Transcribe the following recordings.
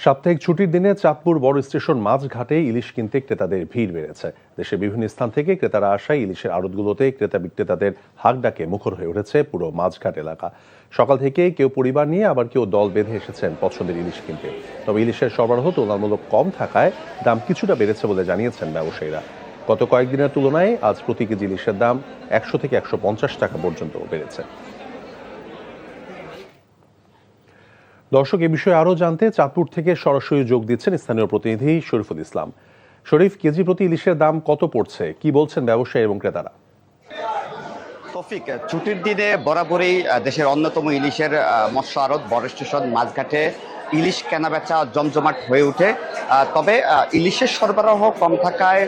সাপ্তাহিক ছুটির দিনে চাঁদপুর বড় স্টেশন মাঝঘাটে ইলিশ কিনতে ক্রেতাদের ভিড় বেড়েছে। দেশের বিভিন্ন স্থান থেকে ক্রেতারা আসায় ইলিশের আড়তগুলোতে ক্রেতা বিক্রেতাদের হাক ডাকে মুখর হয়ে উঠেছে পুরো মাঝঘাট এলাকা। সকাল থেকে কেউ পরিবার নিয়ে, আবার কেউ দল বেঁধে এসেছেন পছন্দের ইলিশ কিনতে। তবে ইলিশের সরবরাহ তুলনামূলক কম থাকায় দাম কিছুটা বেড়েছে বলে জানিয়েছেন ব্যবসায়ীরা। গত কয়েকদিনের তুলনায় আজ প্রতি কেজি ইলিশের দাম 100 থেকে 150 টাকা পর্যন্ত বেড়েছে। দর্শক, এ বিষয়ে আরও জানতে চাঁদপুর থেকে সরাসরি যোগ দিচ্ছেন স্থানীয় প্রতিনিধি শরীফুল ইসলাম। শরীফ, কেজি প্রতি ইলিশের দাম কত পড়ছে, কি বলছেন ব্যবসায়ী এবং ক্রেতারা? তৌফিক, ছুটির দিনে বরাবরই দেশের অন্যতম ইলিশের মৎস্য আড়ত বড় স্টেশন মাঝঘাটে ইলিশ কেনাবেচা জমজমাট হয়ে ওঠে। তবে ইলিশের সরবরাহ কম থাকায়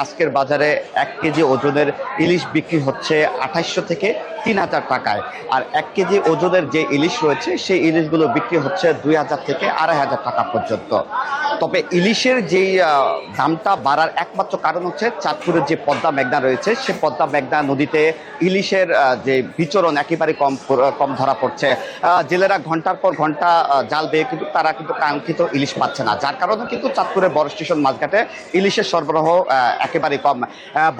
আজকের বাজারে 1 কেজি ওজনের ইলিশ বিক্রি হচ্ছে 2800 থেকে 3000 টাকায়। আর 1 কেজি ওজনের যে ইলিশ রয়েছে সেই ইলিশগুলো বিক্রি হচ্ছে 2000 থেকে 2500 টাকা পর্যন্ত। তবে ইলিশের যেই দামটা বাড়ার একমাত্র কারণ হচ্ছে চাঁদপুরের যে পদ্মা মেঘনা রয়েছে, সে পদ্মা মেঘনা নদীতে ইলিশের যে বিচরণ একেবারে কম ধরা পড়ছে। জেলেরা ঘন্টার পর ঘন্টা জাল বেয়ে কিন্তু তারা কিন্তু কাঙ্ক্ষিত ইলিশ পাচ্ছে না, যার কারণে কিন্তু চাঁদপুরের বড় স্টেশন মাঝঘাটে ইলিশের সরবরাহ একেবারে কম।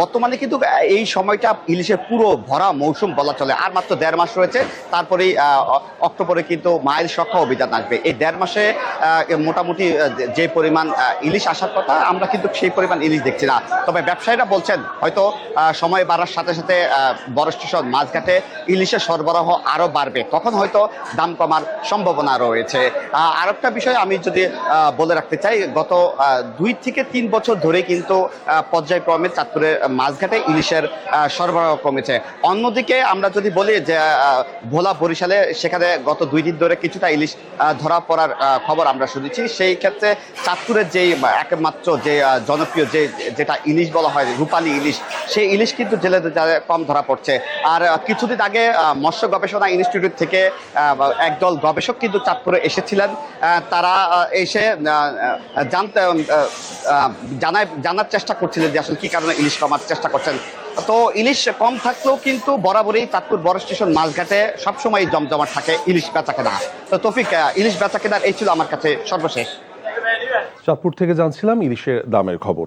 বর্তমানে কিন্তু এই সময়টা ইলিশের পুরো ভরা মৌসুম বলা চলে। আর মাত্র 1.5 মাস রয়েছে, তারপরেই অক্টোবরে কিন্তু মাইল সংখ্যা অভিযান আসবে। এই 1.5 মাসে মোটামুটি যে পরিমাণ ইলিশ আসার কথা, আমরা কিন্তু সেই পরিমাণ ইলিশ দেখছি না। তবে ব্যবসায়ীরা বলছেন হয়তো সময় বাড়ার সাথে সাথে বড় স্টেশন মাঝঘাটে ইলিশের সরবরাহ আরো বাড়বে, তখন হয়তো দাম কমার সম্ভাবনা রয়েছে। আরেকটা বিষয় আমি যদি বলে রাখতে চাই, গত 2 থেকে 3 বছর ধরে কিন্তু পর্যায়ক্রমে চাঁদপুরের মাঝঘাটে ইলিশের সরবরাহ কমেছে। অন্যদিকে আমরা যদি বলি যে ভোলা বরিশালে, সেখানে গত 2 দিন ধরে কিছুটা ইলিশ ধরা পড়ার খবর আমরা শুনেছি। সেই ক্ষেত্রে চাঁদপুরের যে একমাত্র যে জনপ্রিয় যেটা ইলিশ বলা হয় রূপালী ইলিশ, সেই ইলিশ কিন্তু জেলেদের কম ধরা পড়ছে। আর কিছুদিন আগে মৎস্য গবেষণা ইনস্টিটিউট থেকে একদল গবেষক কিন্তু চাঁদপুরে এসেছিলেন। তারা এসে জানার চেষ্টা করছিলেন যে আসলে কি কারণে ইলিশ কমার চেষ্টা করছেন। তো ইলিশ কম থাকলেও কিন্তু বরাবরই চাঁদপুর বড় স্টেশন মাঝঘাটে সবসময় জমজমাট থাকে ইলিশ বেচা কেনা। তো তৌফিক, ইলিশ বেচা কেনার এই ছিল আমার কাছে সর্বশেষ। চাঁদপুর থেকে জানছিলাম ইলিশের দামের খবর।